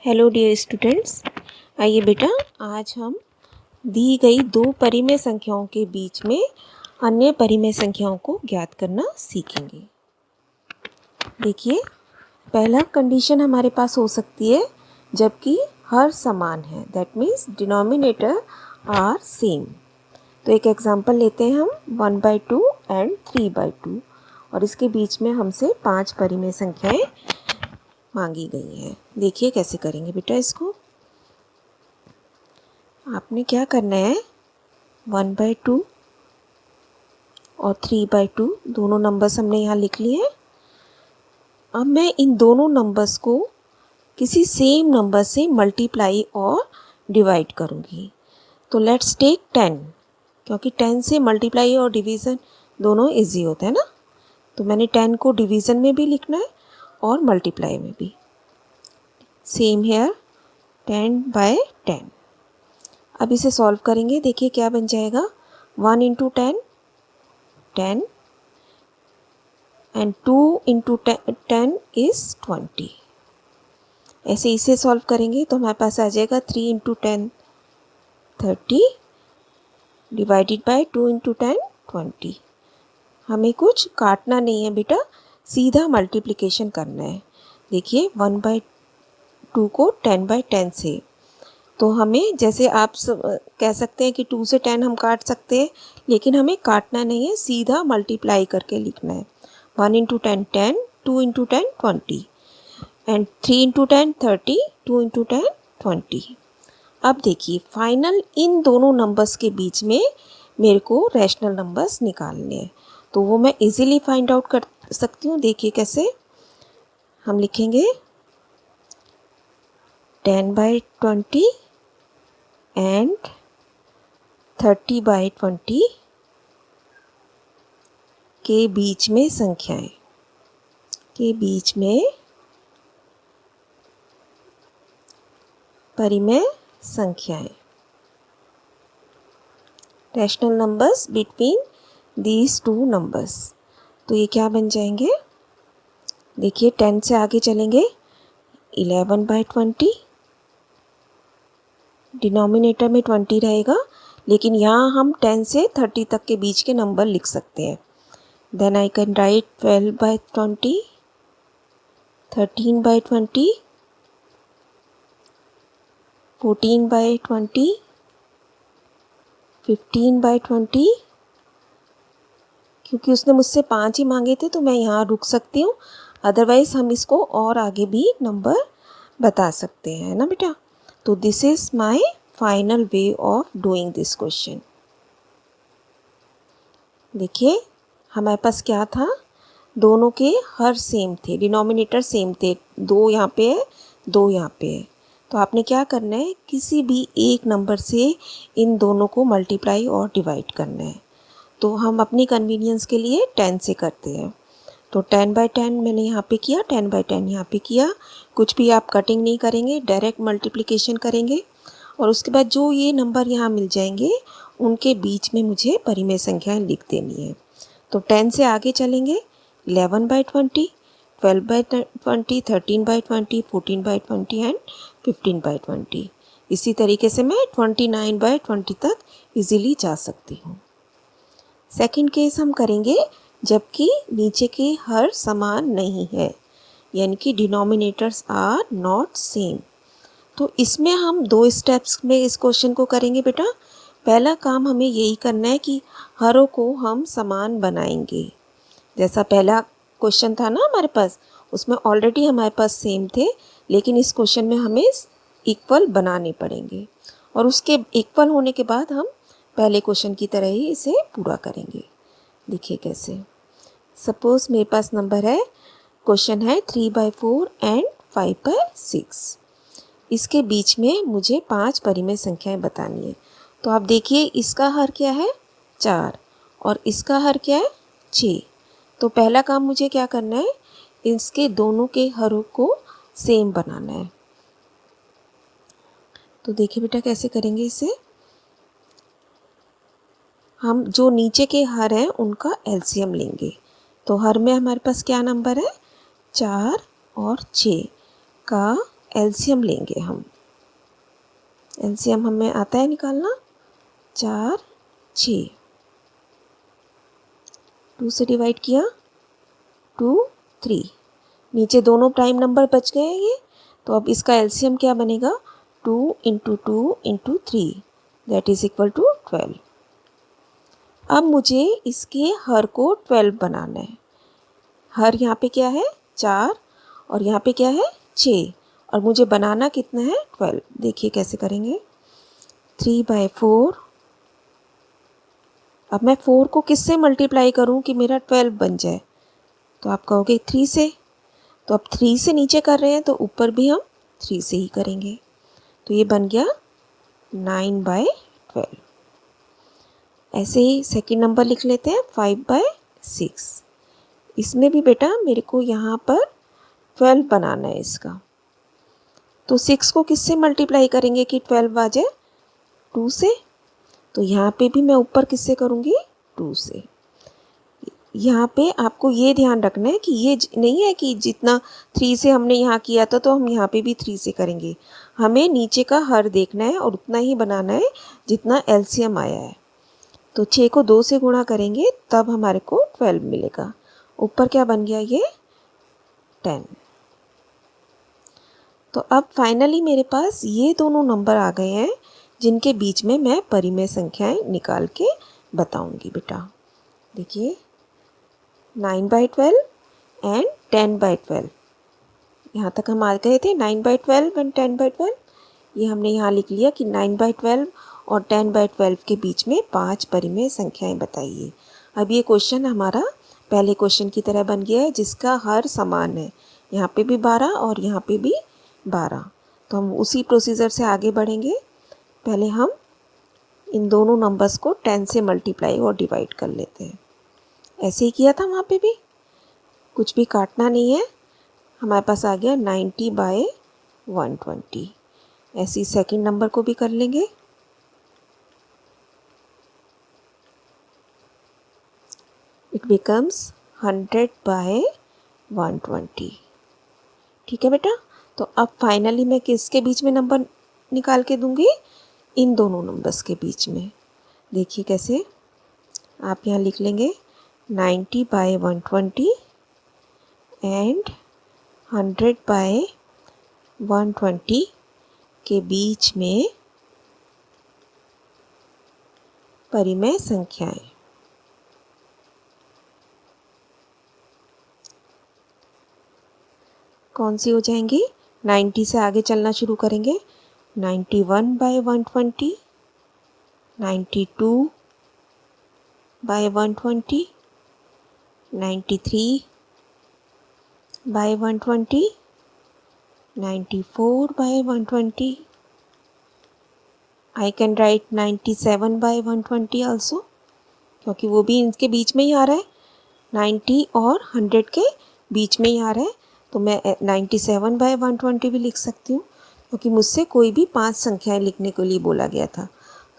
Hello dear students, आइए बेटा आज हम दी गई दो परिमेय संख्याओं के बीच में अन्य परिमेय संख्याओं को ज्ञात करना सीखेंगे। देखिए, पहला कंडीशन हमारे पास हो सकती है जबकि हर समान है, that means denominator are same. तो एक एग्जांपल लेते हैं हम 1/2 एंड 3/2 और इसके बीच में हमसे 5 परिमेय संख्याएं मांगी गई हैं। देखिए कैसे करेंगे बेटा इसको। आपने क्या करना है, 1/2 और 3/2 दोनों नंबर्स हमने यहाँ लिख लिए हैं। अब मैं इन दोनों नंबर्स को किसी सेम नंबर से मल्टीप्लाई और डिवाइड करूँगी। तो लेट्स टेक 10, क्योंकि 10 से मल्टीप्लाई और डिवीज़न दोनों इजी होता है ना। तो मैंने 10 को डिवीज़न में भी लिखना है और मल्टीप्लाई में भी। Same here 10/10। अब इसे सॉल्व करेंगे। देखिए क्या बन जाएगा, 1 × 10 10 एंड 2 × 10 इज़ 20। ऐसे इसे सॉल्व करेंगे तो हमारे पास आ जाएगा 3 × 10 30 डिवाइडेड बाय 2 × 10 20। हमें कुछ काटना नहीं है बेटा, सीधा मल्टीप्लिकेशन करना है। देखिए 1/2 को 10/10 से, तो हमें जैसे आप कह सकते हैं कि 2 से 10 हम काट सकते हैं, लेकिन हमें काटना नहीं है, सीधा मल्टीप्लाई करके लिखना है। 1 × 10 10, 2 × 10 20 एंड 3 × 10 30, 2 × 10 20। अब देखिए फाइनल इन दोनों नंबर्स के बीच में मेरे को रैशनल नंबर्स निकालने हैं, तो वो मैं इजीली फाइंड आउट कर सकती हूँ। देखिए कैसे हम लिखेंगे, 10/20 एंड 30/20 के बीच में संख्याएं, के बीच में परिमेय संख्याएं, rational numbers between these two numbers. तो ये क्या बन जाएंगे, देखिए 10 से आगे चलेंगे, 11/20। डिनोमिनेटर में 20 रहेगा, लेकिन यहाँ हम 10 से 30 तक के बीच के नंबर लिख सकते हैं। Then I can write 12/20, 13/20, 14/20, 15/20। क्योंकि उसने मुझसे 5 ही मांगे थे तो मैं यहाँ रुक सकती हूँ, अदरवाइज़ हम इसको और आगे भी नंबर बता सकते हैं, है ना बेटा। तो this is my final way of doing this question. देखिए हमारे पास क्या था, दोनों के हर सेम थे, डिनोमिनेटर सेम थे, 2 यहाँ पे है, 2 यहाँ पे है। तो आपने क्या करना है, किसी भी एक नंबर से इन दोनों को मल्टीप्लाई और डिवाइड करना है। तो हम अपनी कन्वीनियंस के लिए 10 से करते हैं। तो 10/10 मैंने यहाँ पे किया, 10/10 यहाँ पे किया। कुछ भी आप कटिंग नहीं करेंगे, डायरेक्ट मल्टीप्लिकेशन करेंगे और उसके बाद जो ये नंबर यहाँ मिल जाएंगे उनके बीच में मुझे परिमेय संख्याएं लिख देनी है। तो 10 से आगे चलेंगे, 11/20, 12/20, 13/20, 14/20 एंड 15/20। इसी तरीके से मैं 29/20 तक इजीली जा सकती हूँ। सेकंड केस हम करेंगे जबकि नीचे के हर समान नहीं है, यानी कि डिनोमिनेटर्स आर नॉट सेम। तो इसमें हम 2 स्टेप्स में इस क्वेश्चन को करेंगे बेटा। पहला काम हमें यही करना है कि हरों को हम समान बनाएंगे। जैसा पहला क्वेश्चन था ना हमारे पास, उसमें ऑलरेडी हमारे पास सेम थे, लेकिन इस क्वेश्चन में हमें इक्वल बनाने पड़ेंगे और उसके इक्वल होने के बाद हम पहले क्वेश्चन की तरह ही इसे पूरा करेंगे। देखिए कैसे, सपोज मेरे पास नंबर है, क्वेश्चन है 3/4 एंड 5/6। इसके बीच में मुझे 5 परिमेय संख्याएं बतानी है। तो आप देखिए इसका हर क्या है, 4 और इसका हर क्या है, 6। तो पहला काम मुझे क्या करना है, इसके दोनों के हरों को सेम बनाना है। तो देखिए बेटा कैसे करेंगे इसे, हम जो नीचे के हर हैं उनका एलसीएम लेंगे। तो हर में हमारे पास क्या नंबर है, 4 और 6 का एलसीएम लेंगे हम। एलसीएम हमें आता है निकालना। 4 6, 2 से डिवाइड किया 2 3, नीचे दोनों प्राइम नंबर बच गए हैं ये, तो अब इसका एलसीएम क्या बनेगा 2 × 2 × 3 दैट इज़ इक्वल टू 12। अब मुझे इसके हर को 12 बनाना है। हर यहाँ पे क्या है 4 और यहाँ पे क्या है 6 और मुझे बनाना कितना है 12। देखिए कैसे करेंगे। 3/4। अब मैं 4 को किससे मल्टीप्लाई करूँ कि मेरा 12 बन जाए, तो आप कहोगे 3 से। तो अब 3 से नीचे कर रहे हैं तो ऊपर भी हम 3 से ही करेंगे। तो ये बन गया 9/12। ऐसे ही सेकंड नंबर लिख लेते हैं 5/6। इसमें भी बेटा मेरे को यहाँ पर 12 बनाना है इसका, तो 6 को किससे मल्टीप्लाई करेंगे कि 12 आ जाए 2 से। तो यहाँ पे भी मैं ऊपर किससे करूँगी 2 से। यहाँ पे आपको ये ध्यान रखना है कि ये नहीं है कि जितना 3 से हमने यहाँ किया था तो हम यहाँ पे भी 3 से करेंगे। हमें नीचे का हर देखना है और उतना ही बनाना है जितना एलसीएम आया है। तो 6 को 2 से गुणा करेंगे तब हमारे को 12 मिलेगा। ऊपर क्या बन गया ये 10। तो अब फाइनली मेरे पास ये दोनों नंबर आ गए हैं जिनके बीच में मैं परिमेय संख्याएं निकाल के बताऊंगी बेटा। देखिए 9/12 एंड 10/12, यहाँ तक हम आ गए थे। 9/12 एंड 10/12, ये हमने यहाँ लिख लिया कि 9/12 और 10/12 के बीच में 5 परिमेय संख्याएं बताइए। अब ये क्वेश्चन हमारा पहले क्वेश्चन की तरह बन गया है जिसका हर समान है, यहाँ पे भी 12 और यहाँ पे भी 12। तो हम उसी प्रोसीजर से आगे बढ़ेंगे। पहले हम इन दोनों नंबर्स को 10 से मल्टीप्लाई और डिवाइड कर लेते हैं। ऐसे ही किया था वहाँ पे भी, कुछ भी काटना नहीं है। हमारे पास आ गया 90/120। ऐसे ही सेकंड नंबर को भी कर लेंगे। It becomes 100/120। ठीक है बेटा। तो अब फाइनली मैं किसके बीच में नंबर निकाल के दूंगी, इन दोनों नंबर्स के बीच में। देखिए कैसे, आप यहाँ लिख लेंगे 90/120 एंड 100/120 के बीच में परिमेय संख्याएं। कौन सी हो जाएंगी, 90 से आगे चलना शुरू करेंगे। 91/120, 92/120, 93/120, 94/120। आई कैन राइट 97/120 आल्सो, क्योंकि वो भी इनके बीच में ही आ रहा है। 90 और 100 के बीच में ही आ रहा है, तो मैं 97/120 भी लिख सकती हूँ, क्योंकि मुझसे कोई भी 5 संख्याएं लिखने के लिए बोला गया था।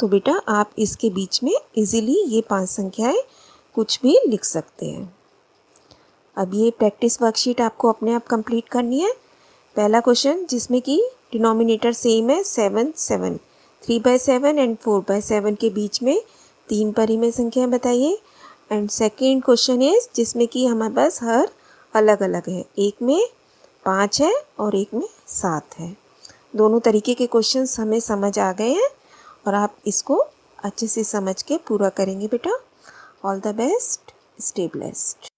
तो बेटा आप इसके बीच में इजीली ये 5 संख्याएं कुछ भी लिख सकते हैं। अब ये प्रैक्टिस वर्कशीट आपको अपने आप कंप्लीट करनी है। पहला क्वेश्चन जिसमें कि डिनोमिनेटर सेम है 7 7, 3/7 एंड 4/7 के बीच में 3 परिमेय संख्याएं बताइए। एंड सेकेंड क्वेश्चन इज जिसमें कि हमारे पास हर अलग अलग है, एक में 5 है और एक में 7 है। दोनों तरीके के क्वेश्चंस हमें समझ आ गए हैं और आप इसको अच्छे से समझ के पूरा करेंगे बेटा। All the best, stay blessed.